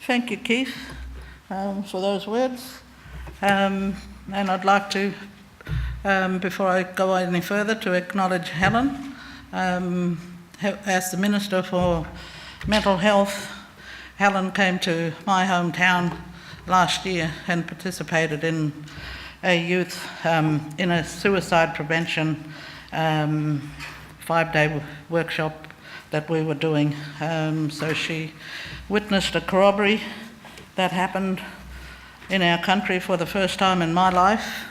Thank you, Keith, for those words. And I'd like to, before I go any further, to acknowledge Helen. As the Minister for Mental Health, Helen came to my hometown last year and participated in a youth, in a suicide prevention 5-day workshop that we were doing. So she witnessed a corroboree that happened in our country for the first time in my life,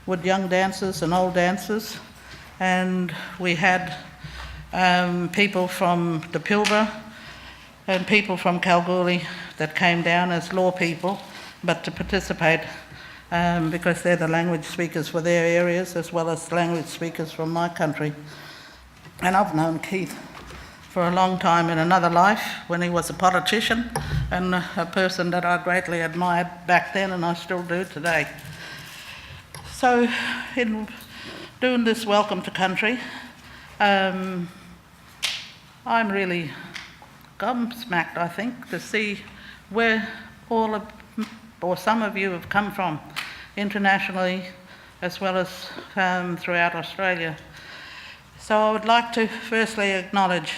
with young dancers and old dancers. And we had people from the Pilbara and people from Kalgoorlie that came down as law people, but to participate because they're the language speakers for their areas as well as language speakers from my country. And I've known Keith for a long time in another life when he was a politician and a person that I greatly admired back then, and I still do today. So in doing this welcome to country, I'm really gobsmacked, I think, to see where all of, or some of you have come from internationally as well as throughout Australia. So I would like to firstly acknowledge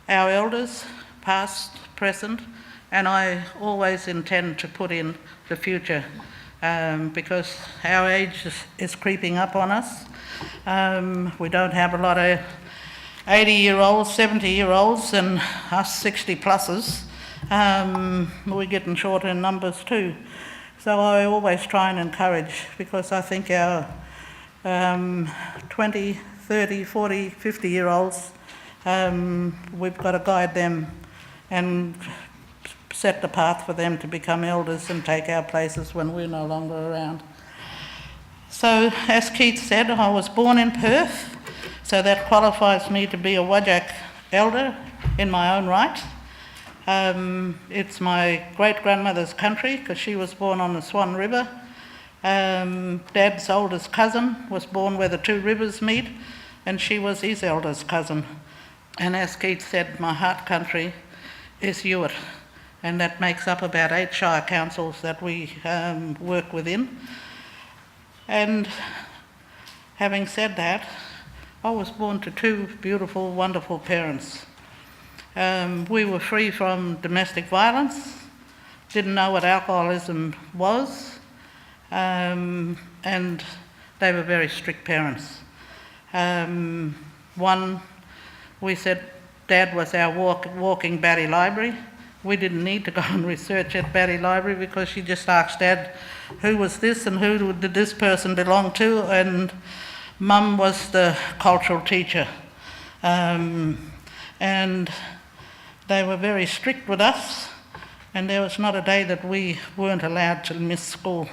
our elders, past, present, and I always intend to put in the future because our age is creeping up on us. We don't have a lot of 80-year-olds, 70-year-olds, and us 60-pluses. We're getting shorter in numbers too. So I always try and encourage, because I think our 20, 30, 40, 50-year-olds, we've got to guide them and set the path for them to become elders and take our places when we're no longer around. So, as Keith said, I was born in Perth, so that qualifies me to be a Whadjuk elder in my own right. It's my great-grandmother's country, because she was born on the Swan River. Dad's oldest cousin was born where the two rivers meet, and she was his eldest cousin. And as Keith said, my heart country is Hewitt, and that makes up about 8 shire councils that we work within. And having said that, I was born to 2 beautiful, wonderful parents. We were free from domestic violence, didn't know what alcoholism was, and they were very strict parents. One, we said Dad was our walking Batty Library. We didn't need to go and research at Batty Library because she just asked Dad, who was this and who did this person belong to? And Mum was the cultural teacher. And they were very strict with us, and there was not a day that we weren't allowed to miss school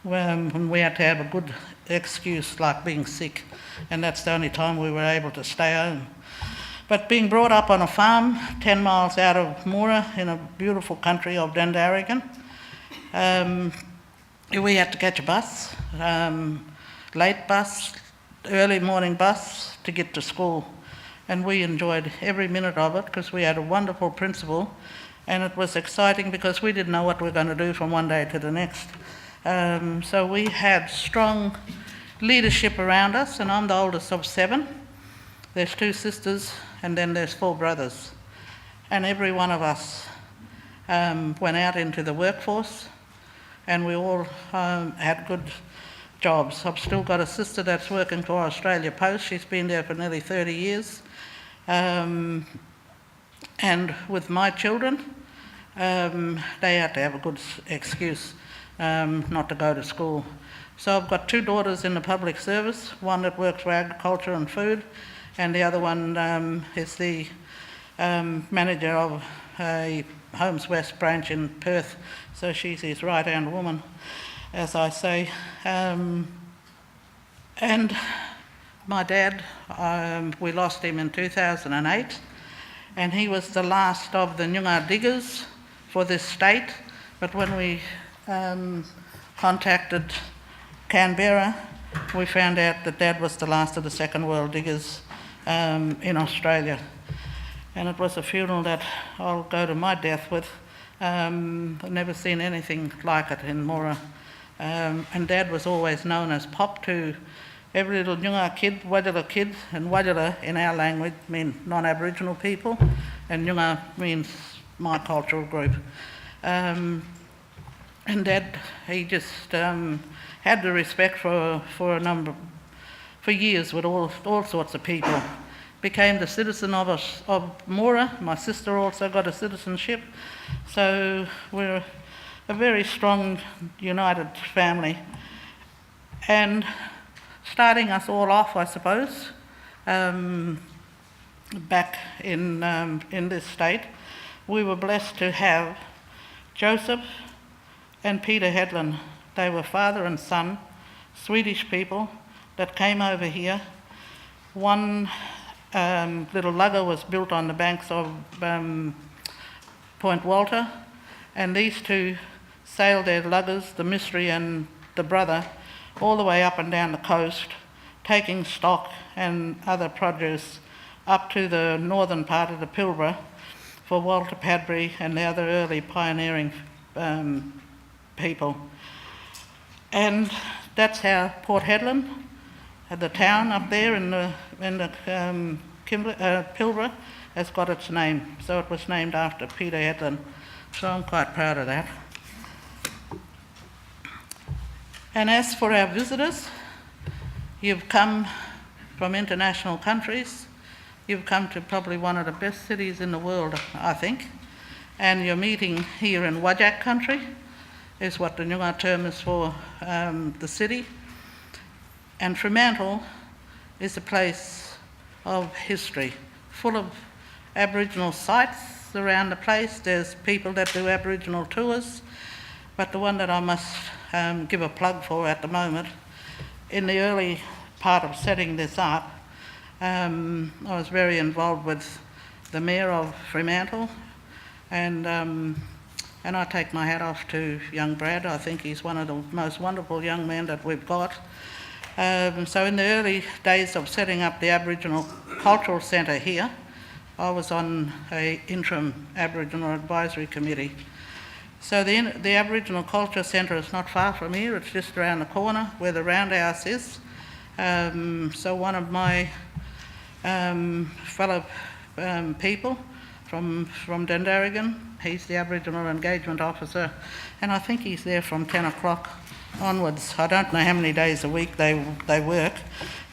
when we had to have a good excuse like being sick, and that's the only time we were able to stay home. But being brought up on a farm 10 miles out of Moora in a beautiful country of Dandaragan, we had to catch a bus, late bus, early morning bus to get to school. And we enjoyed every minute of it because we had a wonderful principal, and it was exciting because we didn't know what we were going to do from one day to the next. So we had strong leadership around us, and I'm the oldest of 7. There's 2 sisters, and then there's 4 brothers. And every one of us went out into the workforce, and we all had good jobs. I've still got a sister that's working for Australia Post. She's been there for nearly 30 years. And with my children, they had to have a good excuse not to go to school. So I've got 2 daughters in the public service, one that works for agriculture and food, and the other one is the manager of a Homes West branch in Perth, so she's his right-hand woman, as I say. And my dad, we lost him in 2008, and he was the last of the Nyungar diggers for this state, but when we contacted Canberra, we found out that Dad was the last of the Second World diggers in Australia. And it was a funeral that I'll go to my death with, I've never seen anything like it in Moora. And Dad was always known as Pop to every little Nyunga kid, and Wajala in our language means non-Aboriginal people, and Nyunga means my cultural group. And Dad, he just had the respect for years with all sorts of people. Became the citizen of Moora. My sister also got a citizenship. So we're a very strong, united family. And starting us all off, I suppose, back in this state, we were blessed to have Joseph and Peter Hedlund. They were father and son, Swedish people that came over here. One little lugger was built on the banks of Point Walter, and these two sailed their luggers, the Mystery and the Brother, all the way up and down the coast, taking stock and other produce up to the northern part of the Pilbara for Walter Padbury and the other early pioneering people. And that's how Port Hedland, the town up there in the Pilbara, has got its name. So it was named after Peter Hedlund. So I'm quite proud of that. And as for our visitors, you've come from international countries. You've come to probably one of the best cities in the world, I think. And you're meeting here in Wajak country, is what the Nyunga term is for the city. And Fremantle is a place of history, full of Aboriginal sites around the place. There's people that do Aboriginal tours, but the one that I must give a plug for at the moment, in the early part of setting this up, I was very involved with the Mayor of Fremantle, and I take my hat off to young Brad. I think he's one of the most wonderful young men that we've got. So in the early days of setting up the Aboriginal Cultural Centre here, I was on an interim Aboriginal Advisory Committee. So the Aboriginal Culture Centre is not far from here. It's just around the corner where the roundhouse is. So one of my fellow people from Dundarigan, he's the Aboriginal Engagement Officer, and I think he's there from 10 o'clock onwards. I don't know how many days a week they work,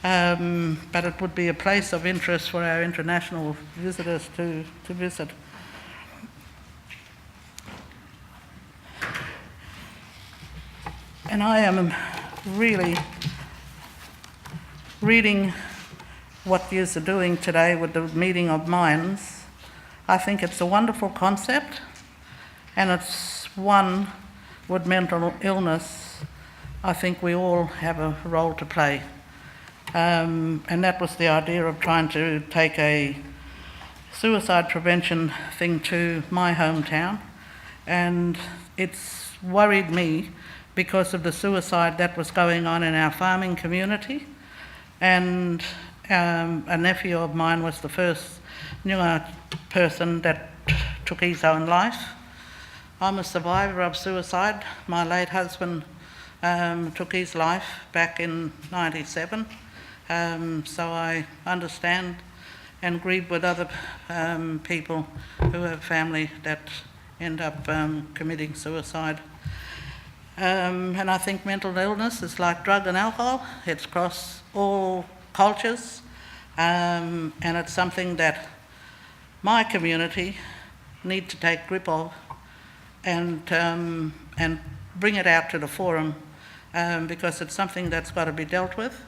but it would be a place of interest for our international visitors to visit. And I am really reading what you're doing today with the meeting of minds. I think it's a wonderful concept, and it's one with mental illness. I think we all have a role to play. And that was the idea of trying to take a suicide prevention thing to my hometown. And it's worried me because of the suicide that was going on in our farming community. And a nephew of mine was the first Nyunga person that took his own life. I'm a survivor of suicide. My late husband took his life back in 97. So I understand and grieve with other people who have family that end up committing suicide. And I think mental illness is like drug and alcohol. It's across all cultures, and it's something that my community need to take grip of and bring it out to the forum, because it's something that's got to be dealt with.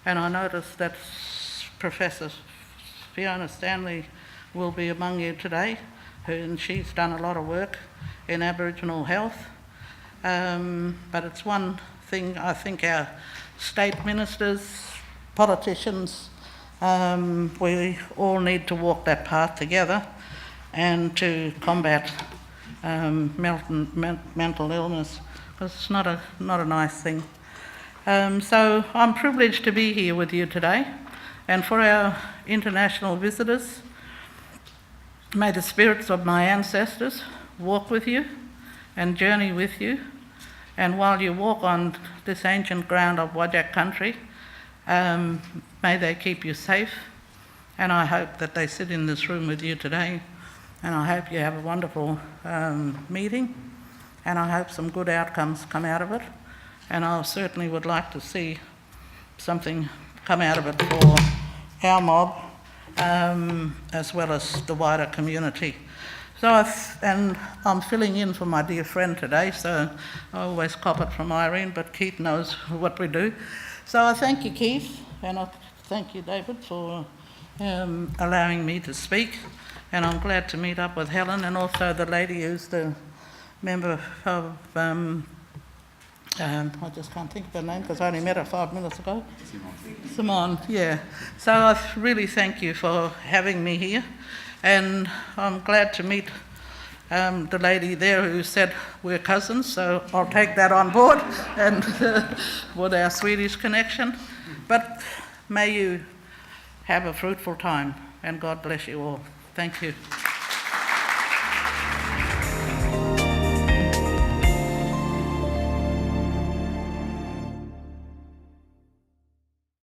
And I noticed that Professor Fiona Stanley will be among you today, and she's done a lot of work in Aboriginal health. But it's one thing I think our state ministers, politicians, we all need to walk that path together and to combat mental illness, because it's not a nice thing. So I'm privileged to be here with you today, and for our international visitors, may the spirits of my ancestors walk with you and journey with you. And while you walk on this ancient ground of Whadjuk country, may they keep you safe. And I hope that they sit in this room with you today. And I hope you have a wonderful meeting. And I hope some good outcomes come out of it. And I certainly would like to see something come out of it for our mob, as well as the wider community. So and I'm filling in for my dear friend today, so I always cop it from Irene, but Keith knows what we do. So I thank you, Keith, and I thank you, David, for allowing me to speak. And I'm glad to meet up with Helen and also the lady who's the member of, I just can't think of her name because I only met her 5 minutes ago. Simone, yeah. So I really thank you for having me here. And I'm glad to meet the lady there who said we're cousins, so I'll take that on board and with our Swedish connection. But may you have a fruitful time, and God bless you all. Thank you.